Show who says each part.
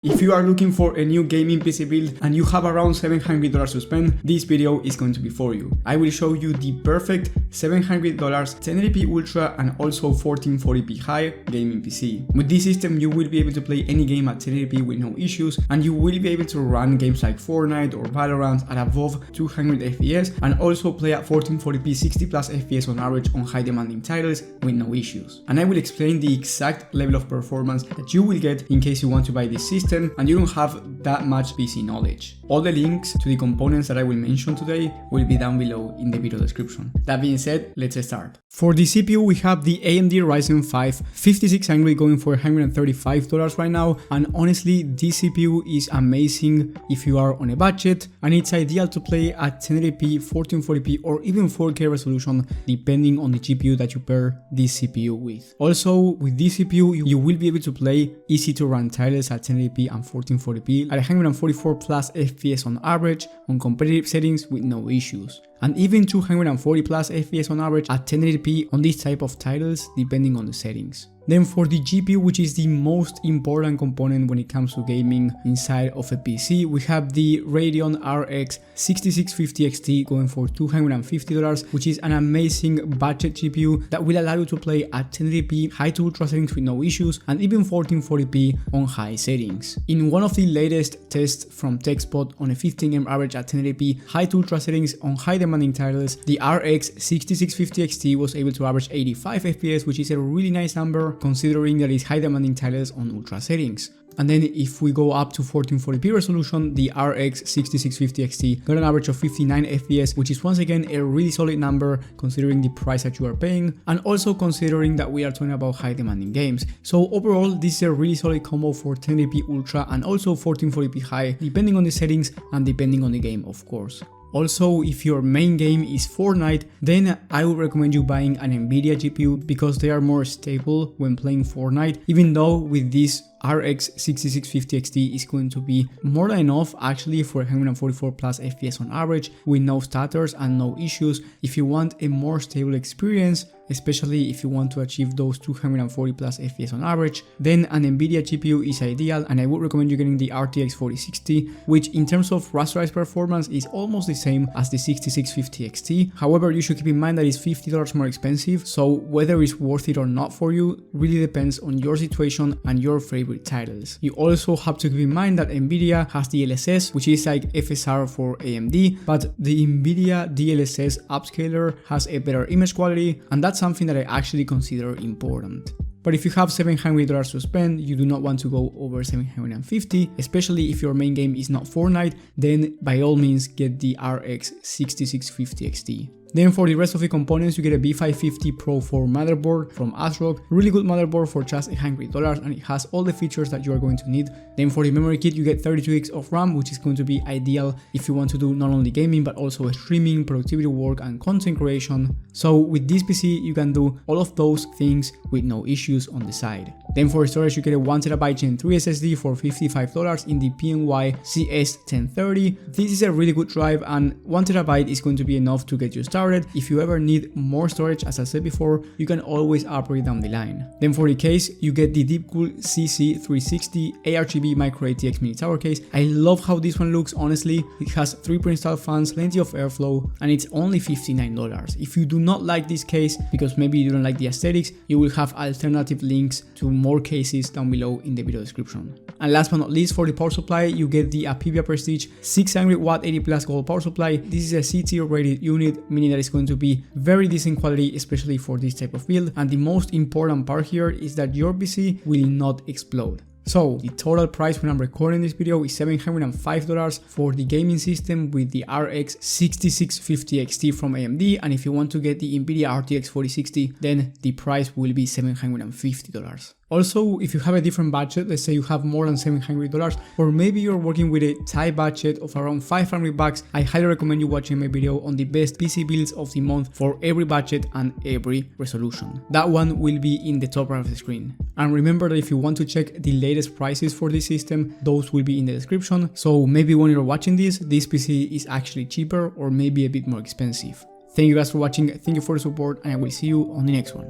Speaker 1: If you are looking for a new gaming PC build and you have around $700 to spend, this video is going to be for you. I will show you the perfect $700 1080p Ultra and also 1440p high gaming PC. With this system you will be able to play any game at 1080p with no issues, and you will be able to run games like Fortnite or Valorant at above 200 FPS and also play at 1440p 60 plus FPS on average on high demanding titles with no issues. And I will explain the exact level of performance that you will get in case you want to buy this system and you don't have that much PC knowledge. All the links to the components that I will mention today will be down below in the video description. That being said, let's start. For the CPU we have the AMD Ryzen 5 5600 going for $135 right now, and honestly this CPU is amazing if you are on a budget, and it's ideal to play at 1080p, 1440p or even 4K resolution depending on the GPU that you pair this CPU with. Also with this CPU you will be able to play easy to run titles at 1080p and 1440p at 144 plus FPS on average on competitive settings with no issues, and even 240 plus FPS on average at 1080p on this type of titles depending on the settings. Then for the GPU, which is the most important component when it comes to gaming inside of a PC, we have the Radeon RX 6650 XT going for $250, which is an amazing budget GPU that will allow you to play at 1080p high to ultra settings with no issues and even 1440p on high settings. In one of the latest tests from TechSpot on a 15M average at 1080p high to ultra settings on high demanding titles, the RX 6650 XT was able to average 85 FPS, which is a really nice number considering that it's high demanding titles on ultra settings. And then if we go up to 1440p resolution, the RX 6650 XT got an average of 59 FPS, which is once again a really solid number considering the price that you are paying, and also considering that we are talking about high demanding games. So overall this is a really solid combo for 1080p Ultra and also 1440p high depending on the settings and depending on the game, of course. Also, if your main game is Fortnite, then I would recommend you buying an Nvidia GPU because they are more stable when playing Fortnite, even though with this RX 6650 XT is going to be more than enough actually for 144 plus FPS on average with no stutters and no issues. If you want a more stable experience, especially if you want to achieve those 240 plus FPS on average, then an Nvidia GPU is ideal, and I would recommend you getting the RTX 4060, which in terms of rasterized performance is almost the same as the 6650 XT. However, you should keep in mind that it's $50 more expensive, so whether it's worth it or not for you really depends on your situation and your favorite titles. You also have to keep in mind that Nvidia has DLSS, which is like FSR for AMD, but the Nvidia DLSS upscaler has a better image quality, and that's something that I actually consider important. But if you have $700 to spend, you do not want to go over $750, especially if your main game is not Fortnite, then by all means get the RX 6650 XT. Then for the rest of the components you get a B550 Pro 4 motherboard from ASRock, really good motherboard for just $100, and it has all the features that you are going to need. Then for the memory kit you get 32 gigs of RAM, which is going to be ideal if you want to do not only gaming but also streaming, productivity work and content creation. So with this PC you can do all of those things with no issues on the side. Then for storage you get a 1TB Gen 3 SSD for $55 in the PNY CS1030. This is a really good drive, and 1TB is going to be enough to get you started. If you ever need more storage, as I said before, you can always upgrade down the line. Then for the case you get the Deepcool CC360 ARGB Micro ATX mini tower case. I love how this one looks, honestly. It has 3 pre-installed fans, plenty of airflow, and it's only $59. If you do not like this case because maybe you don't like the aesthetics, you will have alternative links to more cases down below in the video description. And last but not least, for the power supply you get the Apivia Prestige 600 watt 80 plus gold power supply. This is a C-tier rated unit, meaning that it's going to be very decent quality, especially for this type of build. And the most important part here is that your PC will not explode. So the total price when I'm recording this video is $705 for the gaming system with the RX 6650 XT from AMD, and if you want to get the Nvidia RTX 4060 then the price will be $750. Also, if you have a different budget, let's say you have more than $700, or maybe you're working with a tight budget of around $500, I highly recommend you watching my video on the best PC builds of the month for every budget and every resolution. That one will be in the top right of the screen. And remember that if you want to check the latest prices for this system, those will be in the description. So maybe when you're watching this PC is actually cheaper or maybe a bit more expensive. Thank you guys for watching, thank you for the support, and I will see you on the next one.